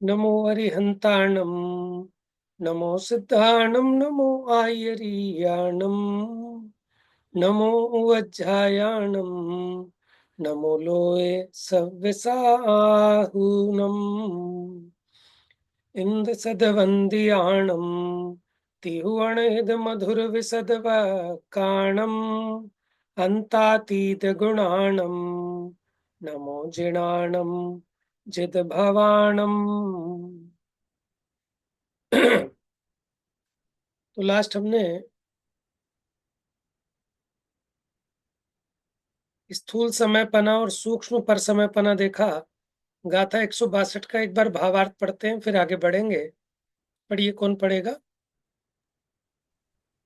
नमो अरिहंताणम, नमो सिद्धाणम, नमो आयरियाणम, नमो वज्रायाणम, नमो लोये सव्यसाहूनम, इंद सदवंदियाणम, तिहुवणेद मधुर विसदवकाणम, अंतातीत गुणाणम, नमो जिणाणम, जिद भवाणम। तो लास्ट हमने स्थूल समयपना और सूक्ष्म परसमयपना देखा। गाथा 162 का एक बार भावार्थ पढ़ते हैं, फिर आगे बढ़ेंगे। पढ़िए, कौन पढ़ेगा?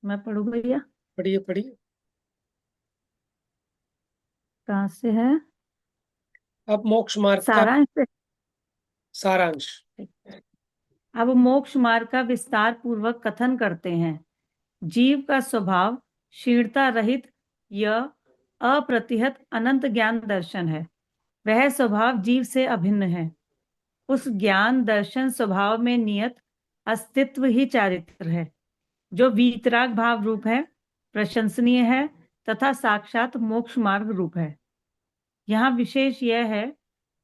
मैं पढ़ू भैया। पढ़िए पढ़िए। कहाँ से है? अब मोक्ष मार्ग का सारांश से। सारांश। अब मोक्ष मार्ग का विस्तार पूर्वक कथन करते हैं। जीव का स्वभाव क्षीणता रहित यह अप्रतिहत अनंत ज्ञान दर्शन है। वह स्वभाव जीव से अभिन्न है। उस ज्ञान दर्शन स्वभाव में नियत अस्तित्व ही चारित्र है, जो वीतराग भाव रूप है, प्रशंसनीय है तथा साक्षात मोक्ष मार्ग रूप है। यहाँ विशेष यह है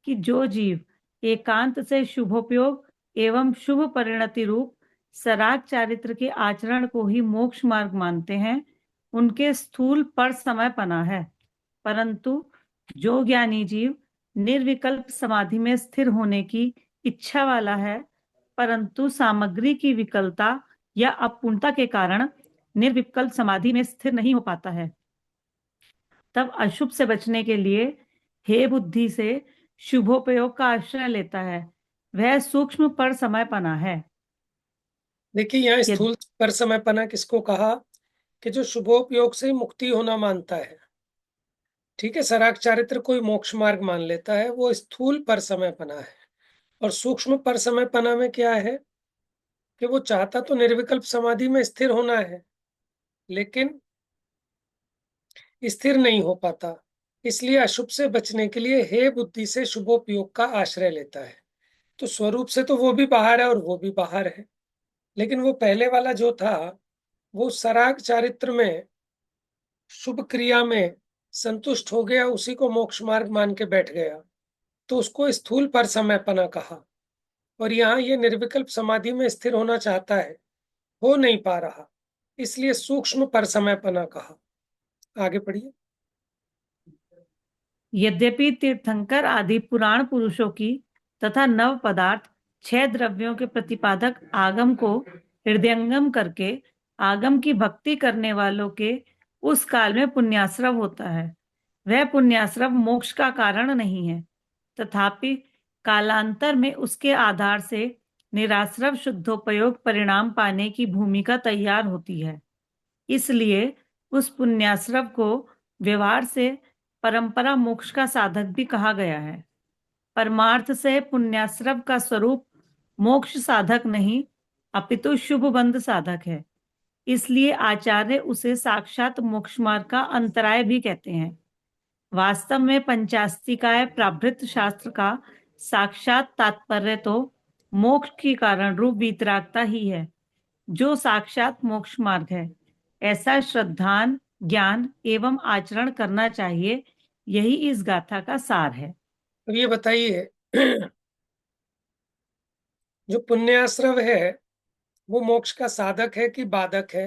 कि जो जीव एकांत से शुभोपयोग एवं शुभ परिणति रूप सराग चारित्र के आचरण को ही मोक्ष मार्ग मानते हैं, उनके स्थूल पर समय पना है। परंतु जो ज्ञानी जीव निर्विकल्प समाधि में स्थिर होने की इच्छा वाला है, परंतु सामग्री की विकलता या अपूर्णता के कारण निर्विकल्प समाधि में स्थिर नहीं हो पाता है, तब अशुभ से बचने के लिए हे बुद्धि से शुभोपयोग का आश्रय लेता है। वह सूक्ष्म पर समयपना है। देखिए, यहाँ यदि स्थूल परसमयपना किसको कहा? कि जो शुभोपयोग से मुक्ति होना मानता है। ठीक है, सराग चारित्र कोई मोक्ष मार्ग मान लेता है, वो स्थूल परसमयपना है। और सूक्ष्म परसमयपना में क्या है? कि वो चाहता तो निर्विकल्प समाधि में स्थिर होना है, लेकिन स्थिर नहीं हो पाता। इसलिए अशुभ से बचने के लिए हे बुद्धि से शुभोपयोग का आश्रय लेता है। तो स्वरूप से तो वो भी बाहर है और वो भी बाहर है, लेकिन वो पहले वाला जो था, वो सराग चारित्र में शुभ क्रिया में संतुष्ट हो गया, उसी को मोक्ष मार्ग मान के बैठ गया, तो उसको स्थूल पर समयपना कहा। और यहाँ ये निर्विकल्प समाधि में स्थिर होना चाहता है, हो नहीं पा रहा, इसलिए सूक्ष्म पर समयपना कहा। आगे पढ़िए। यद्यपि तीर्थंकर आदि पुराण पुरुषों की तथा नव पदार्थ 6 द्रव्यों के प्रतिपादक आगम को हृदयंगम करके आगम की भक्ति करने वालों के उस काल में पुण्याश्रव होता है, वह पुण्याश्रव मोक्ष का कारण नहीं है। तथापि कालांतर में उसके आधार से निराश्रव शुद्धोपयोग परिणाम पाने की भूमिका तैयार होती है। इसलिए उस पुण्याश्रव को व्यवहार से परंपरा मोक्ष का साधक भी कहा गया है। परमार्थ से पुण्याश्रव का स्वरूप मोक्ष साधक नहीं, अपितु शुभ बंध साधक है। इसलिए आचार्य उसे साक्षात मोक्ष मार्ग का अंतराय भी कहते हैं। वास्तव में पंचास्तिकाय प्राभृत शास्त्र का साक्षात तात्पर्य तो मोक्ष की कारण रूप वीतरागता ही है, जो साक्षात मोक्ष मार्ग है। ऐसा श्रद्धान ज्ञान एवं आचरण करना चाहिए। यही इस गाथा का सार है। अब ये बताइए, जो पुण्याश्रव है वो मोक्ष का साधक है कि बाधक है?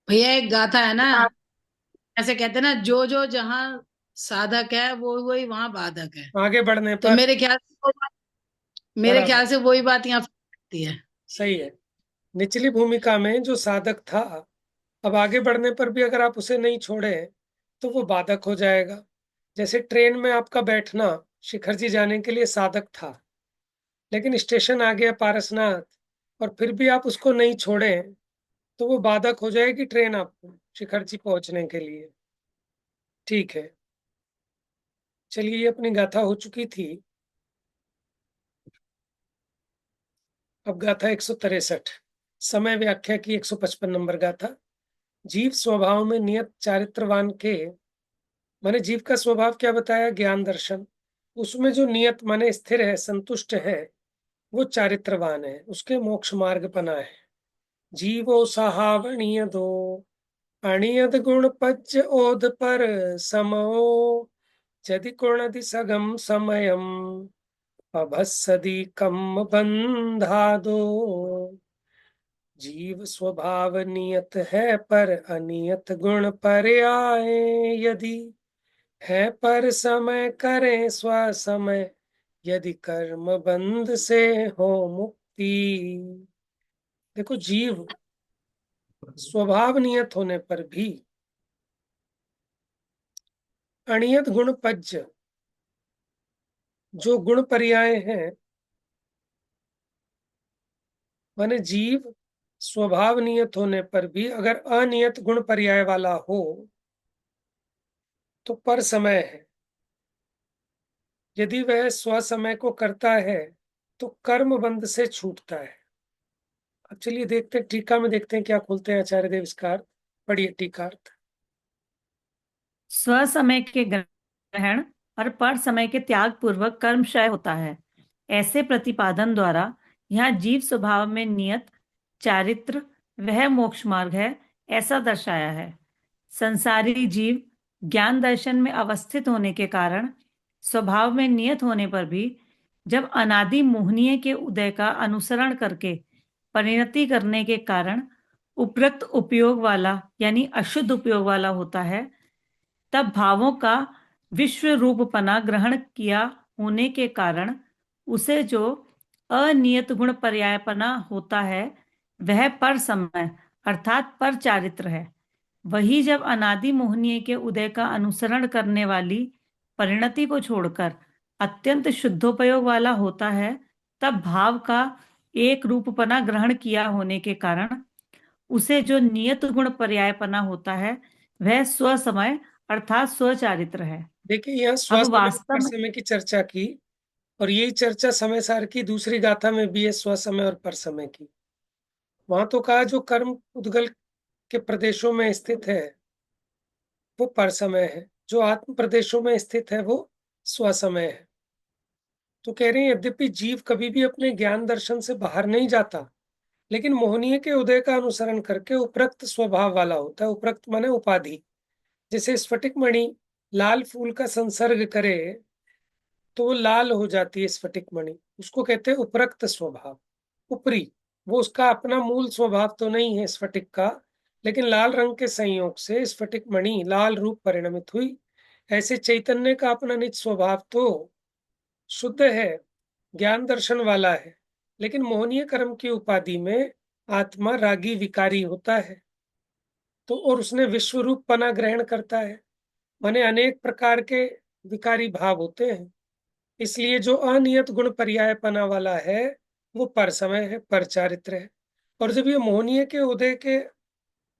भैया एक गाथा है ना, ऐसे कहते हैं ना, जो जो जहाँ साधक है वो वही वहां बाधक है। आगे बढ़ने तो पर मेरे बराबर, ख्याल से वही बात यहाँ लगती है। सही है। निचली भूमिका में जो साधक था, अब आगे बढ़ने पर भी अगर आप उसे नहीं छोड़े तो वो बाधक हो जाएगा। जैसे ट्रेन में आपका बैठना शिखर जी जाने के लिए साधक था, लेकिन स्टेशन आ गया पारसनाथ और फिर भी आप उसको नहीं छोड़े, तो वो बाधक हो जाएगी ट्रेन आपको शिखर जी पहुंचने के लिए। ठीक है, चलिए, ये अपनी गाथा हो चुकी थी। अब गाथा 163, समय व्याख्या की 155 नंबर गाथा। जीव स्वभाव में नियत चारित्रवान के, माने जीव का स्वभाव क्या बताया, ज्ञान दर्शन, उसमें जो नियत माने स्थिर है, संतुष्ट है, वो चारित्रवान है, उसके मोक्ष मार्ग पना है। जीवो सहावणीय दो, अणियत गुण पज्ज ओद पर समो, यदि कुणदि सगम समयम अभस्सदि कम बंधादो। जीव स्वभाव नियत है पर अनियत गुण पर्याय, यदि है पर समय करें स्व समय, यदि कर्म बंध से हो मुक्ति। देखो, जीव स्वभाव नियत होने पर भी अनियत गुण पज्य, जो गुण पर्याय हैं, माने जीव स्वभाव नियत होने पर भी अगर अनियत गुण पर्याय वाला हो तो पर समय है। यदि वह स्व समय को करता है तो कर्म बंध से छूटता है। अब चलिए देखते हैं, टीका में देखते हैं क्या खोलते हैं आचार्य देव इसका अर्थ। पढ़िए टीकार्थ। स्व समय के ग्रहण और पर समय के त्याग पूर्वक कर्म क्षय होता है। ऐसे प्रतिपादन द्वारा यहाँ जीव स्वभाव में नियत चारित्र वह मोक्ष मार्ग है, ऐसा दर्शाया है। संसारी जीव ज्ञान दर्शन में अवस्थित होने के कारण स्वभाव में नियत होने पर भी जब अनादि मोहनीय के उदय का अनुसरण करके परिणति करने के कारण उपरोक्त उपयोग वाला यानी अशुद्ध उपयोग वाला होता है, तब भावों का विश्व रूपपना ग्रहण किया होने के कारण उसे जो अनियत गुण पर्यायपना होता है वह पर समय अर्थात पर चारित्र है। वही जब अनादि मोहनीय के उदय का अनुसरण करने वाली परिणति को छोड़कर अत्यंत शुद्धोपयोग वाला होता है, तब भाव का एक रूपपना ग्रहण किया होने के कारण उसे जो नियत गुण पर्यायपना होता है वह स्व समय अर्थात स्वचारित्र है। देखिए, यहाँ अब स्वसमय वास्तव पर में समय की चर्चा की, और यही चर्चा समय सार की दूसरी गाथा में भी है, स्वसमय और पर समय की। वहां तो कहा जो कर्म उद्गल के प्रदेशों में स्थित है वो पर समय है, जो आत्म प्रदेशों में स्थित है वो स्वसमय है। तो कह रहे हैं यद्यपि जीव कभी भी अपने ज्ञान दर्शन से बाहर नहीं जाता, लेकिन मोहनीय के उदय का अनुसरण करके उपरक्त स्वभाव वाला होता है। उपरक्त माने उपाधि। जैसे स्फटिक मणि लाल फूल का संसर्ग करे तो वो लाल हो जाती है स्फटिक मणि, उसको कहते हैं उपरक्त स्वभाव। ऊपरी, वो उसका अपना मूल स्वभाव तो नहीं है स्फटिक का, लेकिन लाल रंग के संयोग से स्फटिक मणि लाल रूप परिणमित हुई। ऐसे चैतन्य का अपना निज स्वभाव तो शुद्ध है, ज्ञान दर्शन वाला है, लेकिन मोहनीय कर्म की उपाधि में आत्मा रागी विकारी होता है। तो और उसने विश्व रूप पना ग्रहण करता है, माने अनेक प्रकार के विकारी भाव होते हैं। इसलिए जो अनियत गुण पर्यायपना वाला है वो पर समय है, पर चारित्र है। और जब ये मोहनीय के उदय के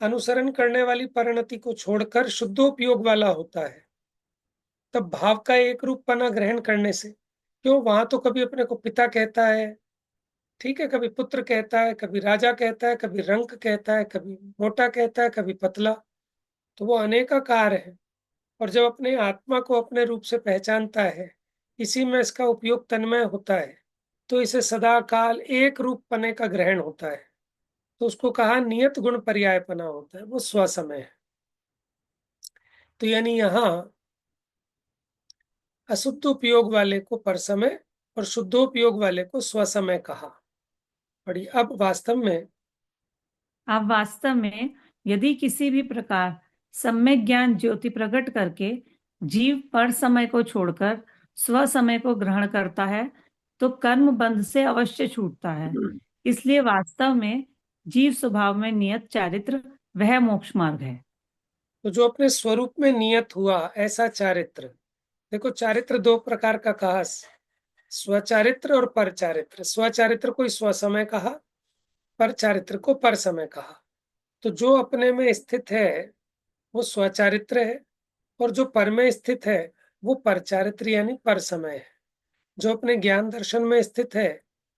अनुसरण करने वाली परिणति को छोड़कर शुद्धोपयोग वाला होता है, तब भाव का एक रूपपना ग्रहण करने से, क्यों, वहां तो कभी अपने को पिता कहता है, ठीक है, कभी पुत्र कहता है, कभी राजा कहता है, कभी रंक कहता है, कभी मोटा कहता है, कभी पतला, तो वो अनेकाकार है। और जब अपने आत्मा को अपने रूप से पहचानता है, इसी में इसका उपयोग तन्मय होता है, तो इसे सदा काल एक रूप पने का ग्रहण होता है। तो उसको कहा नियत गुण पर्यायपना होता है, वो स्वसमय है। तो यानी यहाँ अशुद्ध उपयोग वाले को पर समय और शुद्धोपयोग वाले को स्वसमय कहा। बड़ी अब वास्तव में अब वास्तव में यदि किसी भी प्रकार सम्यक ज्ञान ज्योति प्रकट करके जीव पर समय को छोड़कर स्व समय को ग्रहण करता है तो कर्म बंध से अवश्य छूटता है। इसलिए वास्तव में जीव स्वभाव में नियत चारित्र वह मोक्ष मार्ग है। तो जो अपने स्वरूप में नियत हुआ ऐसा चारित्र, देखो चारित्र दो प्रकार का कहा, स्वचारित्र और पर चारित्र। स्वचारित्र को स्व समय कहा, पर चारित्र को पर समय कहा। तो जो अपने में स्थित है वो स्वचारित्र है, और जो पर में स्थित है वो पर चारित्र यानी पर समय है। जो अपने ज्ञान दर्शन में स्थित है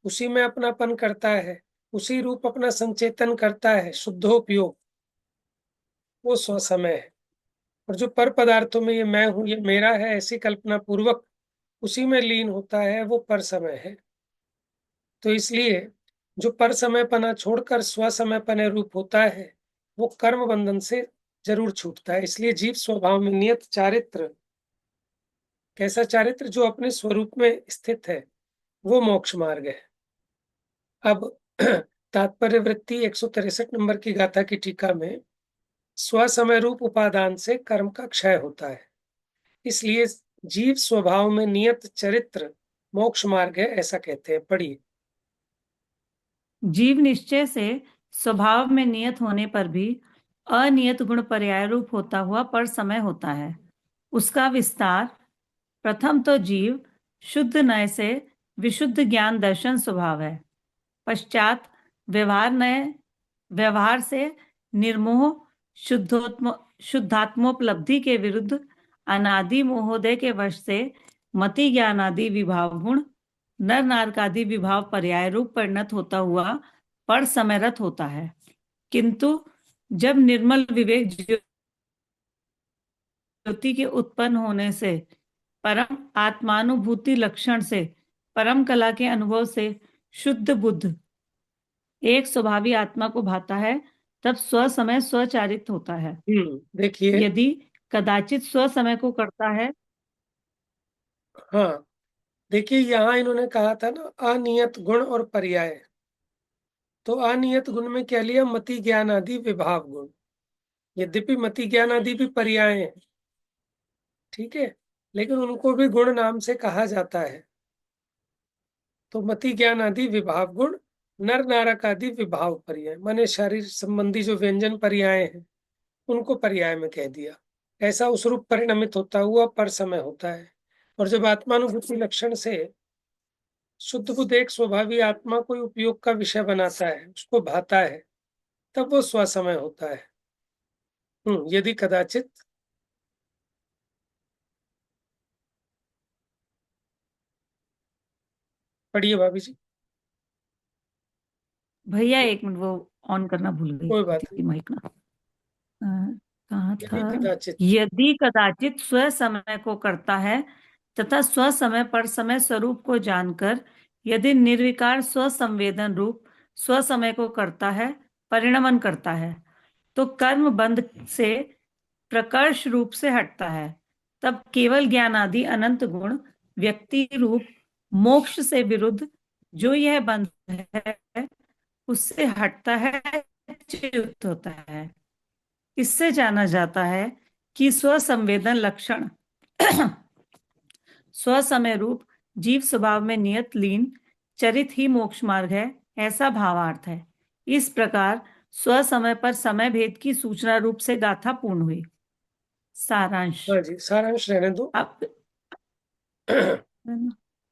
उसी में अपनापन करता है, उसी रूप अपना संचेतन करता है, शुद्धोपयोग, वो स्वसमय है। और जो पर पदार्थों में ये मैं हूं, ये मेरा है, ऐसी कल्पना पूर्वक उसी में लीन होता है, वो पर समय है। तो इसलिए जो पर समय पना छोड़कर स्व समय पने रूप होता है, वो कर्म बंधन से जरूर छूटता है। इसलिए जीव स्वभाव में नियत चारित्र, कैसा चारित्र? जो अपने स्वरूप में स्थित है, वो मोक्ष मार्ग है। अब तात्पर्य वृत्ति 163 नंबर की गाथा की टीका में, स्व समय रूप उपादान से कर्म का क्षय होता है, इसलिए जीव स्वभाव में नियत चरित्र मोक्ष मार्ग है, ऐसा कहते हैं। पढ़िए। जीव निश्चय से स्वभाव में नियत होने पर भी अनियत गुण पर्याय रूप होता हुआ पर समय होता है। उसका विस्तार, प्रथम तो जीव शुद्ध नय से विशुद्ध ज्ञान दर्शन स्वभाव है। पश्चात व्यवहार से निर्मोह शुद्धात्मोपलब्धि के विरुद्ध अनादि मोहोदय के वश से मति ज्ञानादि विभाव गुण नर नारकादि विभाव पर्याय रूप परिणत होता हुआ पर समयरत होता है। किंतु जब निर्मल विवेक ज्योति के उत्पन्न होने से, परम आत्मानुभूति लक्षण से, परम कला के अनुभव से शुद्ध बुद्ध एक स्वभावी आत्मा को भाता है, तब स्व समय स्वचारित होता है। देखिए। यदि कदाचित स्व समय को करता है। हाँ, देखिए, यहाँ इन्होंने कहा था ना, अनियत गुण और पर्याय। तो अनियत गुण में क्या लिया? मति ज्ञान आदि विभाव गुण। यद्यपि मति ज्ञान आदि भी पर्याय हैं, ठीक है, लेकिन उनको भी गुण नाम से कहा जाता है। तो मति ज्ञान आदि विभाव गुण, नर नारक आदि विभाव पर्याय, माने शरीर संबंधी जो व्यंजन पर्याय हैं, उनको पर्याय में कह दिया। ऐसा उस रूप परिणमित होता हुआ पर समय होता है। और जब आत्मानुभूति लक्षण से शुद्ध बुद्ध एक स्वभावी आत्मा को उपयोग का विषय बनाता है, उसको भाता है, तब वो स्वसमय होता है। यदि कदाचित। पढ़िए भाभी जी। भैया एक मिनट, वो ऑन करना भूल गई कोई बात थी नहीं। माइक ना। कहाँ था? यदि कदाचित। यदि कदाचित स्व समय को करता है तथा स्व समय पर समय स्वरूप को जानकर यदि निर्विकार स्व संवेदन रूप स्व समय को करता है, परिणमन करता है, तो कर्म बंध से प्रकर्ष रूप से हटता है। तब केवल ज्ञान आदि अनंत गुण व्यक्ति रूप मोक्ष से विरुद्ध जो यह बंध है उससे हटता है, च्युत होता है। इससे जाना जाता है कि स्वसंवेदन लक्षण स्वसमय रूप जीव स्वभाव में नियत लीन चरित ही मोक्ष मार्ग है, ऐसा भावार्थ है। इस प्रकार स्वसमय पर समय भेद की सूचना रूप से गाथा पूर्ण हुई। सारांश। हाँ जी, सारांश रहने दो। अब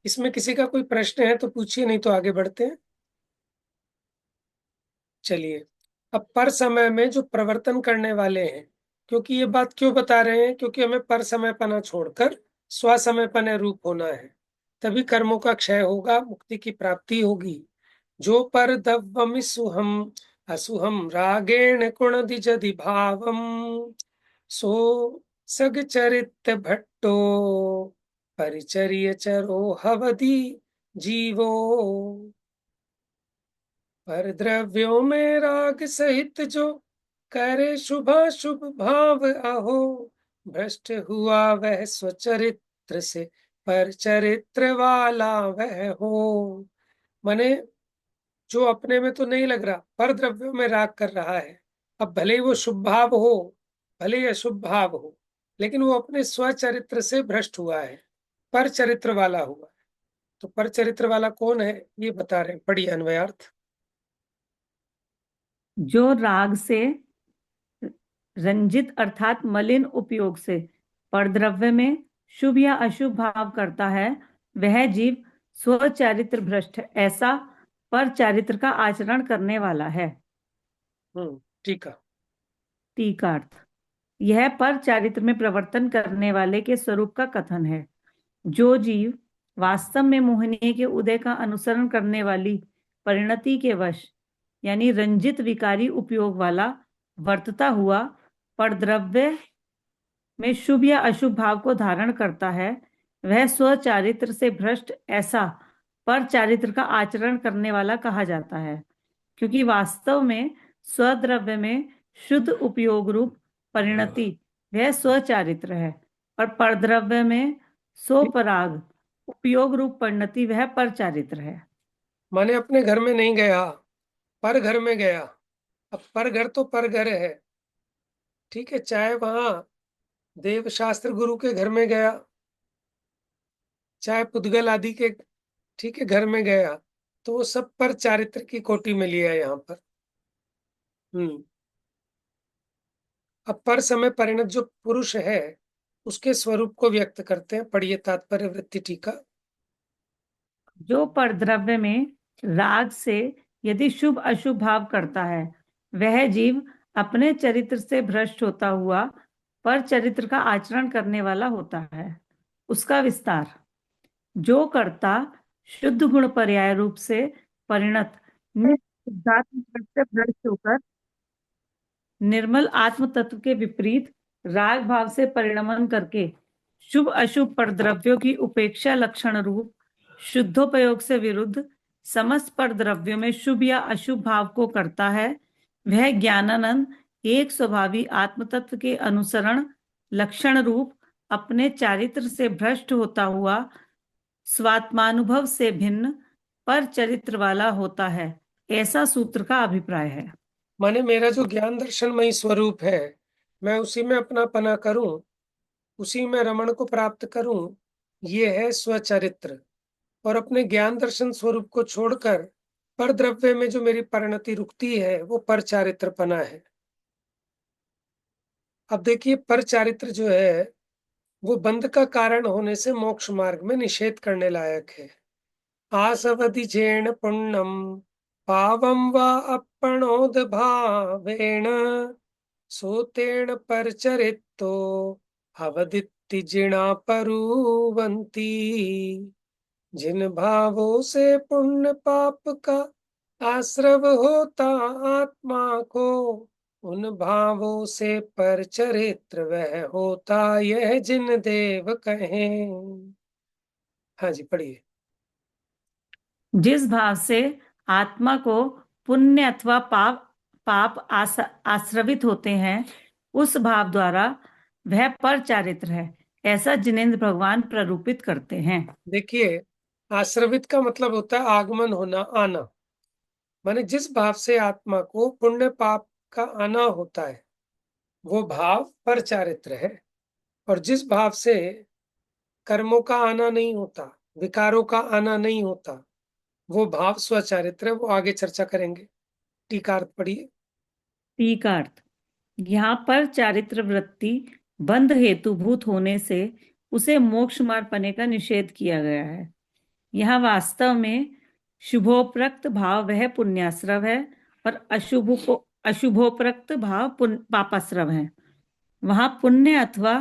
इसमें किसी का कोई प्रश्न है तो पूछिए, नहीं तो आगे बढ़ते हैं। चलिए। अब पर समय में जो प्रवर्तन करने वाले हैं, क्योंकि ये बात क्यों बता रहे हैं? क्योंकि हमें पर समय पना छोड़कर स्व समय पने रूप होना है, तभी कर्मों का क्षय होगा, मुक्ति की प्राप्ति होगी। जो पर दव्वमिसुहम असुहम रागेण कुणदिजदि भावम, सो सगचरित भट्टो परिचर्य चरो हवदि जीवो। पर द्रव्यों में राग सहित जो करे शुभाशुभ भाव, अहो भ्रष्ट हुआ वह स्वचरित्र से, पर चरित्र वाला वह हो। माने जो अपने में तो नहीं लग रहा, पर द्रव्यों में राग कर रहा है, अब भले ही वो शुभ भाव हो, भले ही अशुभ भाव हो, लेकिन वो अपने स्वचरित्र से भ्रष्ट हुआ है, पर चरित्र वाला हुआ है। तो पर चरित्र वाला कौन है, ये बता रहे हैं। पढ़िए अन्वयार्थ। जो राग से रंजित अर्थात मलिन उपयोग से परद्रव्य में शुभ या अशुभ भाव करता है, वह जीव स्वचारित्र भ्रष्ट ऐसा पर चारित्र का आचरण करने वाला है। ठीक है। टीकार्थ। यह पर चारित्र में प्रवर्तन करने वाले के स्वरूप का कथन है। जो जीव वास्तव में मोहिनी के उदय का अनुसरण करने वाली परिणति के वश यानी रंजित विकारी उपयोग वाला वर्तता हुआ परद्रव्य में शुभ या अशुभ भाव को धारण करता है, वह स्वचारित्र से भ्रष्ट ऐसा पर चारित्र का आचरण करने वाला कहा जाता है, क्योंकि वास्तव में स्वद्रव्य में शुद्ध उपयोग रूप परिणति वह स्वचारित्र है और परद्रव्य में स्वपराग उपयोग रूप परिणति वह परचारित्र है। माने अपने घर में नहीं गया, पर घर में गया। अब पर घर तो पर घर है, ठीक है, चाहे वहां देवशास्त्र गुरु के घर में गया, चाहे पुद्गल आदि के, ठीक है, घर में गया, तो वो सब पर चारित्र की कोटि में लिया है यहाँ पर। अब पर समय परिणत जो पुरुष है उसके स्वरूप को व्यक्त करते हैं। पढ़िए तात्पर्य वृत्ति टीका। जो परद्रव्य में राग से यदि शुभ अशुभ भाव करता है, वह जीव अपने चरित्र से भ्रष्ट होता हुआ पर चरित्र का आचरण करने वाला होता है। उसका विस्तार। जो कर्ता शुद्ध गुण पर्याय रूप से परिणत शुद्धात्म से भ्रष्ट होकर निर्मल आत्म तत्व के विपरीत राग भाव से परिणमन करके शुभ अशुभ परद्रव्यों की उपेक्षा लक्षण रूप शुद्धोपयोग से विरुद्ध समस्त परद्रव्यों में शुभ या अशुभ भाव को करता है, वह ज्ञानानंद एक स्वभावी आत्म तत्व के अनुसरण लक्षण रूप अपने चारित्र से भ्रष्ट होता हुआ स्वात्मानुभव से भिन्न पर चरित्र वाला होता है, ऐसा सूत्र का अभिप्राय है। माने मेरा जो ज्ञान दर्शनमयी स्वरूप है, मैं उसी में अपना पना करूं, उसी में रमण को प्राप्त करूं, ये है स्वचरित्र। और अपने ज्ञान दर्शन स्वरूप को छोड़कर पर द्रव्य में जो मेरी परिणति रुकती है वो पर चारित्रपना है। अब देखिए, पर चारित्र जो है वो बंध का कारण होने से मोक्ष मार्ग में निषेध करने लायक है। आसवधि झेण पुण्यम पावम वा अपणोद भावेण सोतेण परचरितो अवदित्ति जिणा परुवंती। जिन भावों से पुण्य पाप का आश्रव होता आत्मा को, उन भावों से पर चरित्र वह होता यह जिन देव कहें। हाँ जी, पढ़िए। जिस भाव से आत्मा को पुण्य अथवा पाप आश्रवित होते हैं, उस भाव द्वारा वह पर चारित्र है, ऐसा जिनेंद्र भगवान प्ररूपित करते हैं। देखिए, आश्रवित का मतलब होता है आगमन होना, आना। माने जिस भाव से आत्मा को पुण्य पाप का आना होता है वो भाव पर चारित्र है, और जिस भाव से कर्मों का आना नहीं होता, विकारों का आना नहीं होता, वो भाव स्वचारित्र है। वो आगे चर्चा करेंगे। टीकार्थ पढ़िए। टीकार्थ। यहाँ पर चारित्र वृत्ति बंध हेतुभूत होने से उसे मोक्ष मार्ग पाने का निषेध किया गया है। यहाँ वास्तव में शुभोप्रक्त भाव वह पुण्याश्रव है और अशुभोप्रक्त भाव पापाश्रव है। वहां पुण्य अथवा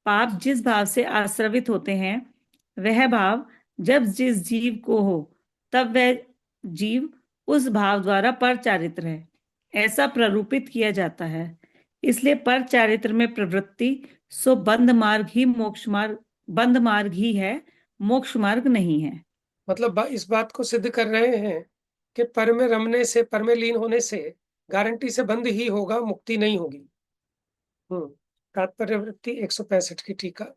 पाप जिस भाव से आश्रवित होते हैं, वह भाव जब जिस जीव को हो तब वह जीव उस भाव द्वारा पर चारित्र है, ऐसा प्ररूपित किया जाता है। इसलिए पर चारित्र में प्रवृत्ति सो बंध मार्ग ही है, मोक्ष मार्ग नहीं है। मतलब इस बात को सिद्ध कर रहे हैं कि पर में रमने से, पर में लीन होने से गारंटी से बंध ही होगा, मुक्ति नहीं होगी। तात्पर्य वृत्ति 165 की टीका।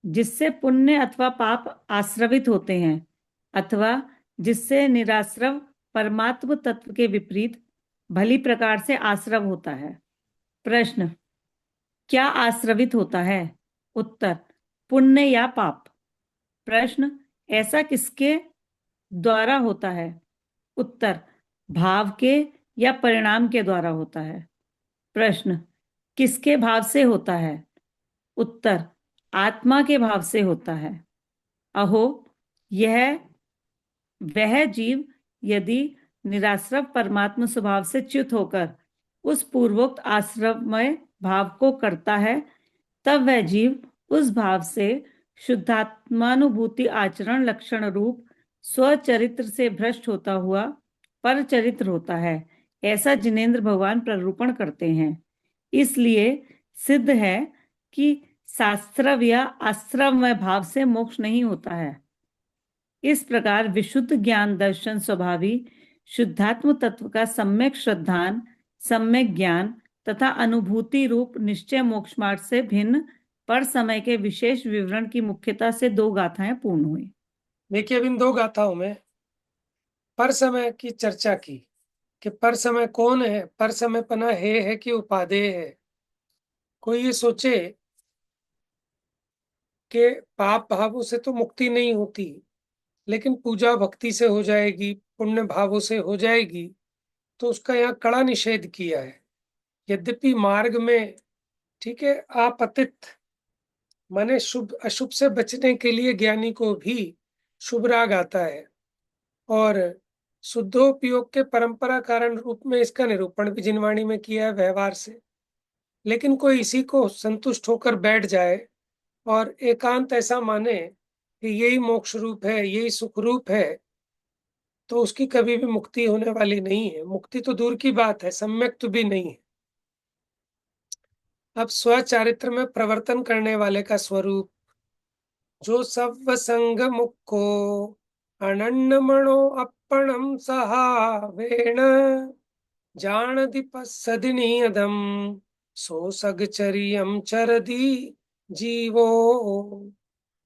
जिससे पुण्य अथवा पाप आश्रवित होते हैं अथवा जिससे निराश्रव परमात्म तत्व के विपरीत भली प्रकार से आश्रव होता है। प्रश्न, क्या आश्रवित होता है? उत्तर, पुण्य या पाप। प्रश्न, ऐसा किसके द्वारा होता है? उत्तर, भाव के या परिणाम के द्वारा होता है। प्रश्न, किसके भाव से होता है? उत्तर, आत्मा के भाव से होता है। अहो, यह वह जीव यदि निराश्रव परमात्म स्वभाव से च्युत होकर उस पूर्वोक्त आश्रममय भाव को करता है, तब वह जीव उस भाव से शुद्धात्मानुभूति आचरण लक्षण रूप स्वचरित्र से भ्रष्ट होता हुआ पर चरित्र होता है, ऐसा जिनेंद्र भगवान प्ररूपण करते हैं। इसलिए सिद्ध है कि शास्त्रव या आश्रमय भाव से मोक्ष नहीं होता है। इस प्रकार विशुद्ध ज्ञान दर्शन स्वभावी शुद्धात्म तत्व का सम्यक श्रद्धान, सम्यक ज्ञान तथा अनुभूति रूप निश्चय मोक्ष मार्ग से भिन्न पर समय के विशेष विवरण की मुख्यता से 2 गाथाएं पूर्ण हुई। देखिए, अब इन 2 गाथाओं में पर समय की चर्चा की कि पर समय कौन है, पर समय पना है कि उपादेय है। कोई ये सोचे कि पाप भावों से तो मुक्ति नहीं होती, लेकिन पूजा भक्ति से हो जाएगी, पुण्य भावों से हो जाएगी, तो उसका यहाँ कड़ा निषेध किया है। यद्यपि मार्ग में, ठीक है, आपतित माने शुभ अशुभ से बचने के लिए ज्ञानी को भी शुभ राग आता है, और शुद्धोपयोग के परंपरा कारण रूप में इसका निरूपण भी जिनवाणी में किया है व्यवहार से। लेकिन कोई इसी को संतुष्ट होकर बैठ जाए और एकांत ऐसा माने कि यही मोक्ष रूप है, यही सुख रूप है, तो उसकी कभी भी मुक्ति होने वाली नहीं है। मुक्ति तो दूर की बात है, सम्यक तो भी नहीं है। अब स्वचारित्र में प्रवर्तन करने वाले का स्वरूप, जो सब संग मुक्को अनन्नमणो अपणम सहावेण जान दीपसदिनियदम सो सगचरियम चरदी जीवो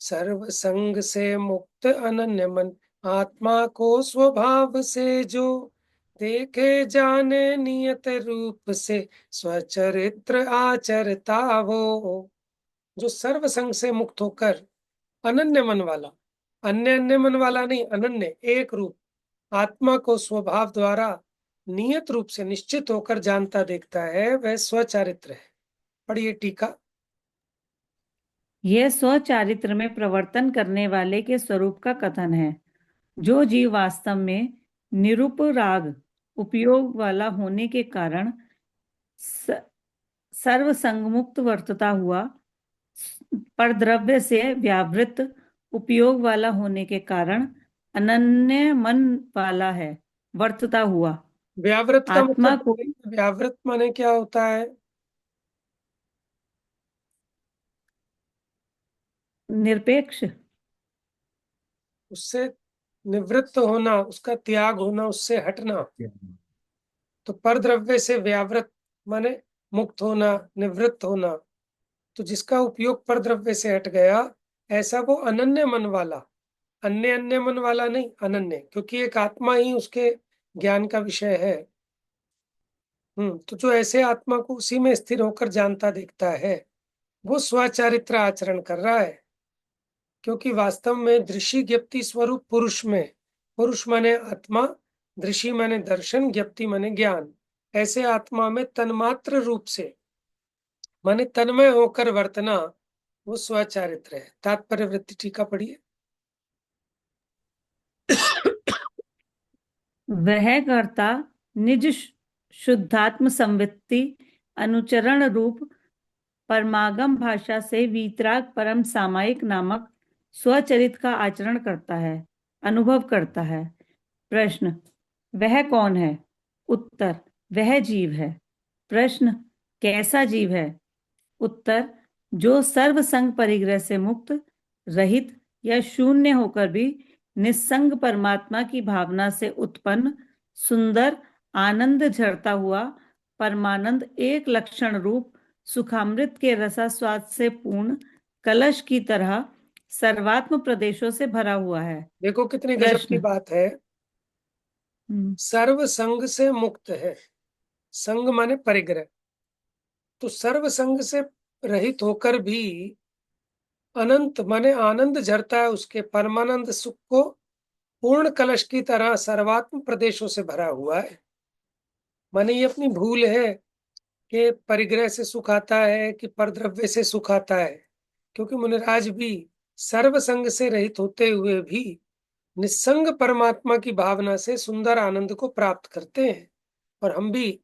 सर्व संग से मुक्त अनन्य मन आत्मा को स्वभाव से जो देखे जाने नियत रूप से स्वचरित्र आचरता वो, जो सर्व संग से मुक्त होकर अनन्य मन वाला, अन्य अन्य मन वाला नहीं, अनन्य एक रूप आत्मा को स्वभाव द्वारा नियत रूप से निश्चित होकर जानता देखता है, वह स्वचारित्र है। पढ़िए टीका। यह स्वचारित्र में प्रवर्तन करने वाले के स्वरूप का कथन है। जो जीव वास्तव में निरुपराग उपयोग वाला होने के कारण सर्वसंगमुक्त वर्तता हुआ, पर द्रव्य से व्यावृत उपयोग वाला होने के कारण अनन्य मन वाला है, वर्तता हुआ व्यावृत का आत्मा मतलब, को व्यावृत माने क्या होता है? निरपेक्ष, उससे निवृत्त होना, उसका त्याग होना, उससे हटना। तो परद्रव्य से व्यावृत माने मुक्त होना, निवृत्त होना। तो जिसका उपयोग परद्रव्य से हट गया, ऐसा वो अनन्य मन वाला, अन्य अन्य मन वाला नहीं, अनन्य, क्योंकि एक आत्मा ही उसके ज्ञान का विषय है। तो जो ऐसे आत्मा को उसी में स्थिर होकर जानता देखता है, वो स्वचारित्र आचरण कर रहा है। क्योंकि वास्तव में दृषि ज्ञप्ति स्वरूप पुरुष में, पुरुष माने आत्मा, दृषि माने दर्शन, ज्ञप्ति माने ज्ञान, ऐसे आत्मा में तन्मात्र रूप से माने तन्मय होकर वर्तना, वो स्वचारित्र है। तात्पर्य वृत्ति टीका पढ़िए। वह कर्ता निज शुद्धात्म संवित्ति अनुचरण रूप परमागम भाषा से वीतराग परम सामायिक नामक स्वचरित का आचरण करता है, अनुभव करता है। प्रश्न, वह कौन है? उत्तर, वह जीव है। प्रश्न, कैसा जीव है? उत्तर, जो सर्वसंग परिग्रह से मुक्त, रहित या शून्य होकर भी निस्संग परमात्मा की भावना से उत्पन्न सुंदर आनंद झरता हुआ परमानंद एक लक्षण रूप सुखामृत के रसास्वाद से पूर्ण कलश की तरह सर्वात्म प्रदेशों से भरा हुआ है। देखो कितनी गजब की प्रश्न, बात है। सर्व संग से मुक्त है, संग माने परिग्रह, तो सर्व संग से रहित होकर भी अनंत माने आनंद झरता है, उसके परमानंद सुख को पूर्ण कलश की तरह सर्वात्म प्रदेशों से भरा हुआ है। माने ये अपनी भूल है कि परिग्रह से सुख आता है कि परद्रव्य से सुख आता है, क्योंकि मुनिराज भी सर्व संग से रहित होते हुए भी निस्संग परमात्मा की भावना से सुंदर आनंद को प्राप्त करते हैं। और हम भी,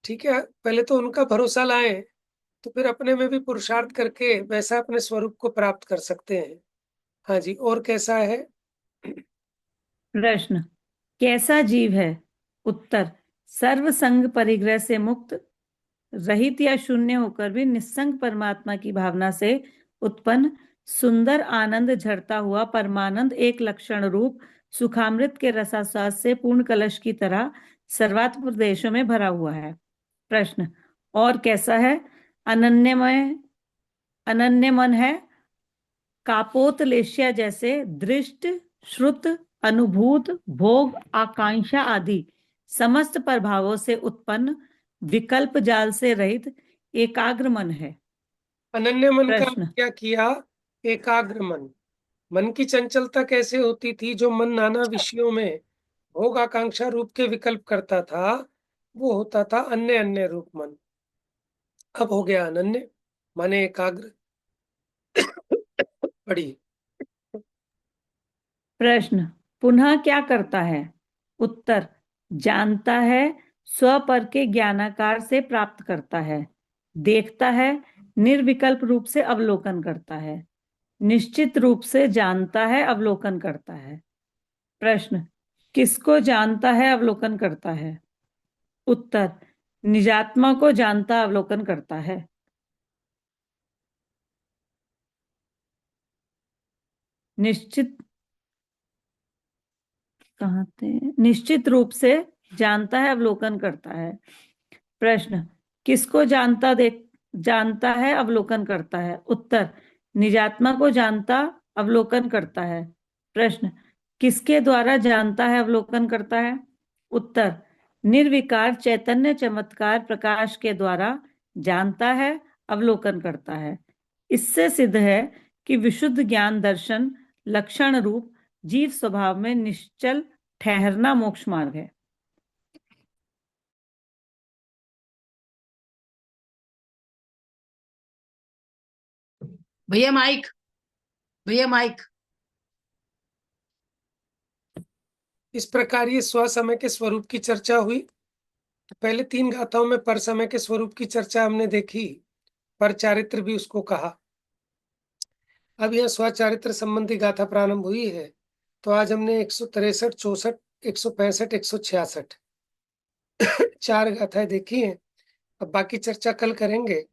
ठीक है, पहले तो उनका भरोसा लाएं, तो फिर अपने में भी पुरुषार्थ करके वैसा अपने स्वरूप को प्राप्त कर सकते हैं। हाँ जी, और कैसा है? प्रश्न, कैसा जीव है? उत्तर, सर्व संग परिग्रह से मुक्त, रहित या शून्य होकर भी निस्संग परमात्मा की भावना से उत्पन्न सुंदर आनंद झरता हुआ परमानंद एक लक्षण रूप सुखामृत के रसास्वाद से पूर्ण कलश की तरह सर्वात्म प्रदेशों में भरा हुआ है। प्रश्न, और कैसा है? अनन्यमय, अनन्य मन है, कापोतलेश्या जैसे दृष्ट, श्रुत, अनुभूत, भोग, आकांक्षा आदि समस्त प्रभावों से उत्पन्न विकल्प जाल से रहित एकाग्र मन है। अनन्य मन का प्रश्न, क्या किया? एकाग्र मन। मन की चंचलता कैसे होती थी? जो मन नाना विषयों में भोग आकांक्षा रूप के विकल्प करता था, वो होता था अन्य अन्य रूप मन। अब हो गया अनन्य, माने एकाग्र। पढ़िए। प्रश्न, पुनः क्या करता है? उत्तर, जानता है, स्वपर के ज्ञानाकार से प्राप्त करता है, देखता है, निर्विकल्प रूप से अवलोकन करता है, निश्चित रूप से जानता है, अवलोकन करता है। प्रश्न, किसको जानता है, अवलोकन करता है? उत्तर, निजात्मा को जानता अवलोकन करता है। निश्चित, कहाँ थे? निश्चित रूप से जानता है, अवलोकन करता है। प्रश्न, किसको जानता है, अवलोकन करता है? उत्तर, निजात्मा को जानता अवलोकन करता है। प्रश्न, किसके द्वारा जानता है, अवलोकन करता है? उत्तर, निर्विकार चैतन्य चमत्कार प्रकाश के द्वारा जानता है, अवलोकन करता है। इससे सिद्ध है कि विशुद्ध ज्ञान दर्शन लक्षण रूप जीव स्वभाव में निश्चल ठहरना मोक्ष मार्ग है। भैया माइक, भैया माइक। इस प्रकार ये स्व समय के स्वरूप की चर्चा हुई। तो पहले 3 गाथाओं में पर समय के स्वरूप की चर्चा हमने देखी, पर चारित्र भी उसको कहा। अब यह स्वचारित्र संबंधी गाथा प्रारंभ हुई है। तो आज हमने 163, 64, 165, 166 4 गाथाएं देखी हैं। अब बाकी चर्चा कल करेंगे।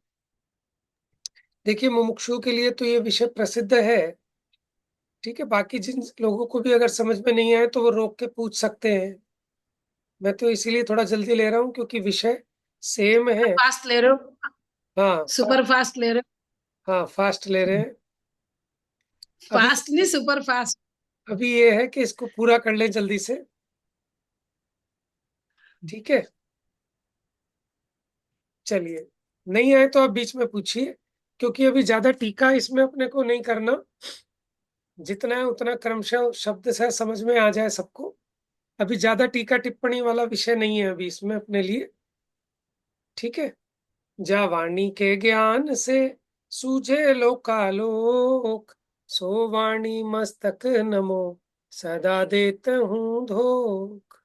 देखिए, मुमुक्षुओं के लिए तो ये विषय प्रसिद्ध है, ठीक है। बाकी जिन लोगों को भी अगर समझ में नहीं आए तो वो रोक के पूछ सकते हैं। मैं तो इसीलिए थोड़ा जल्दी ले रहा हूँ क्योंकि विषय सेम है। फास्ट ले रहे हो? हाँ सुपर फास्ट ले रहे हाँ, फास्ट ले रहे हो? हैं। अभी फास्ट नहीं, सुपर फास्ट। अभी ये है कि इसको पूरा कर लें जल्दी से, ठीक है। चलिए, नहीं आए तो आप बीच में पूछिए, क्योंकि अभी ज्यादा टीका इसमें अपने को नहीं करना। जितना है उतना क्रमशः शब्द से समझ में आ जाए सबको। अभी ज्यादा टीका टिप्पणी वाला विषय नहीं है अभी इसमें अपने लिए, ठीक है। जा वाणी के ज्ञान से सूझे लोकालोक, सो वाणी मस्तक नमो सदा देत हूँ धोख।